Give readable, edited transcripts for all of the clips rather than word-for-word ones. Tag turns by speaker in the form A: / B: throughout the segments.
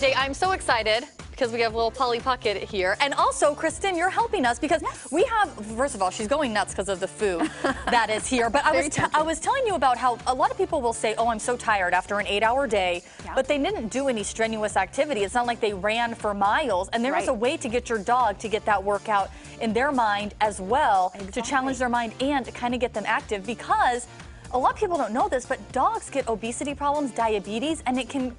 A: Day. I'm so excited because we have little Polly Puckett here. And also, Kristen, you're helping us because we have, first of all, she's going nuts because of the food that is here. But I was telling you about how a lot of people will say, oh, I'm so tired after an 8-hour day, but they didn't do any strenuous activity. It's not like they ran for miles. And there is a way to get your dog to get that workout in their mind as well, to challenge their mind and kind of get them active, because a lot of people don't know this, but dogs get obesity problems, diabetes, and it can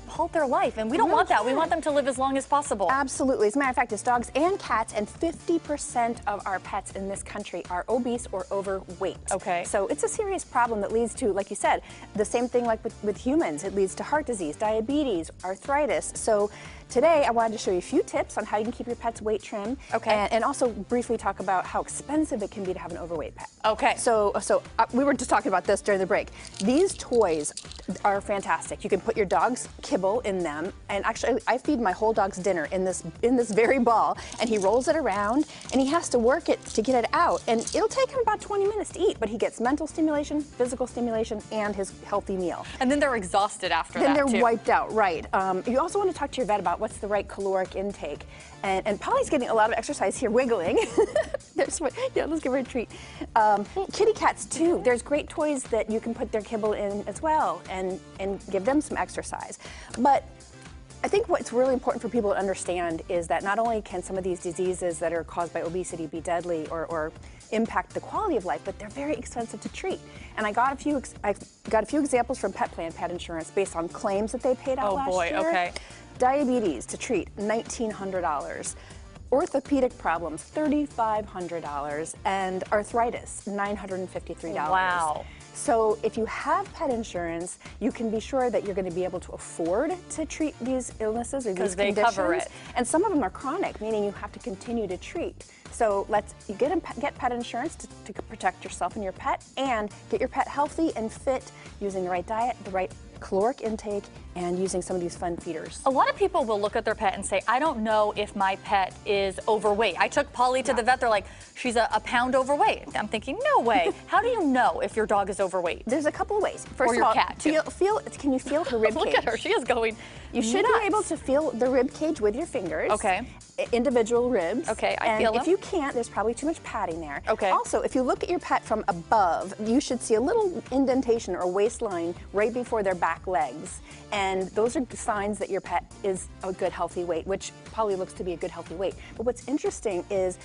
A: halt their life. And we don't want that. We want them to live as long as possible.
B: Absolutely. As a matter of fact, it's dogs and cats, and 50% of our pets in this country are obese or overweight.
A: Okay.
B: So it's a serious problem that leads to, like you said, the same thing like with humans. It leads to heart disease, diabetes, arthritis. So today, I wanted to show you a few tips on how you can keep your pet's weight trim.
A: Okay.
B: And also briefly talk about how expensive it can be to have an overweight pet.
A: Okay.
B: So we were just talking about this during the break. These toys are fantastic. You can put your dog's kibble in them, and actually, I feed my whole dog's dinner in this very ball, and he rolls it around, and he has to work it to get it out, and it'll take him about 20 minutes to eat, but he gets mental stimulation, physical stimulation, and his healthy meal.
A: And then they're exhausted after that,
B: Then they're wiped out, right. You also want to talk to your vet about what's the right caloric intake. And Polly's getting a lot of exercise here, wiggling. Let's give her a treat. Kitty cats, too. There's great toys that you can put their kibble in as well and give them some exercise. But I think what's really important for people to understand is that not only can some of these diseases that are caused by obesity be deadly or impact the quality of life, but they're very expensive to treat. And I got a few examples from Pet Plan Pet Insurance based on claims that they paid out last year.
A: Okay.
B: Diabetes to treat, $1,900. Orthopedic problems, $3,500. And arthritis, $953.
A: Wow.
B: So if you have pet insurance, you can be sure that you're going to be able to afford to treat these illnesses or these conditions.
A: Cover it.
B: And some of them are chronic, meaning you have to continue to treat. So you get pet insurance to protect yourself and your pet, and get your pet healthy and fit using the right diet, the right caloric intake, and using some of these fun feeders.
A: A lot of people will look at their pet and say, I don't know if my pet is overweight. I took Polly to the vet. They're like, she's a pound overweight. I'm thinking, no way. How do you know if your dog is overweight?
B: There's a couple of ways. First
A: or your
B: of all,
A: cat, too.
B: Can you feel her rib cage?
A: Look at her. She is going
B: You should be able to feel the rib cage with your fingers.
A: Okay.
B: Individual ribs.
A: Okay, I feel them.
B: If you can't, there's probably too much padding there.
A: Okay.
B: Also, if you look at your pet from above, you should see a little indentation or waistline right before their back legs. And those are signs that your pet is a good, healthy weight, which Polly looks to be a good, healthy weight. But what's interesting is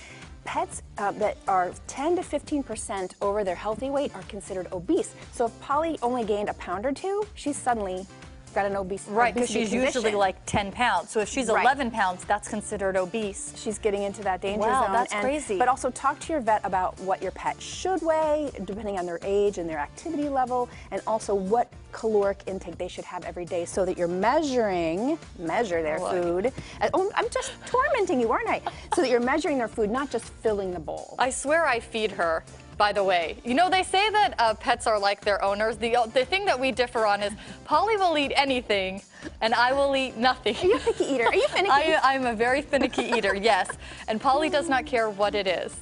B: pets that are 10 to 15% over their healthy weight are considered obese. So if Polly only gained a pound or two, she's suddenly got an obesity
A: because she's usually like 10 pounds. So if she's 11 pounds, that's considered obese.
B: She's getting into that danger zone.
A: Wow, that's crazy.
B: But also talk to your vet about what your pet should weigh, depending on their age and their activity level, and also what caloric intake they should have every day, so that you're measure their food. Oh, I'm just tormenting you, aren't I? So that you're measuring their food, not just filling the bowl.
A: I swear I feed her. By the way, you know, they say that pets are like their owners. The thing that we differ on is Polly will eat anything and I will eat nothing.
B: Are you a picky eater? Are you finicky?
A: I'm a very finicky eater, yes. And Polly does not care what it is.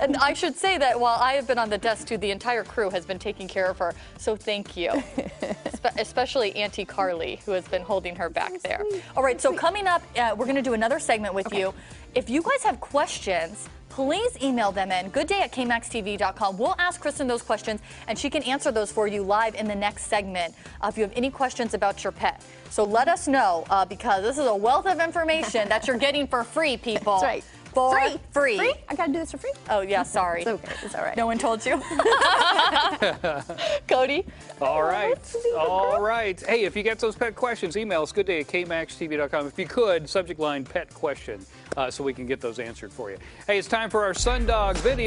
A: And I should say that while I have been on the desk too, the entire crew has been taking care of her. So thank you. Especially Auntie Carly, who has been holding her back there. All right, so coming up, we're going to do another segment with you. If you guys have questions, please email them in, goodday@kmaxtv.com. We'll ask Kristen those questions, and she can answer those for you live in the next segment if you have any questions about your pet. So let us know, because this is a wealth of information that you're getting for free, people.
B: That's right.
A: For free.
B: I got to do this for free?
A: Oh, yeah, sorry.
B: It's okay. It's all right.
A: No one told you? Cody?
C: All right. All right. Hey, if you get those pet questions, email us, goodday@kmaxtv.com. If you could, subject line pet question, so we can get those answered for you. Hey, it's time for our Sundog video.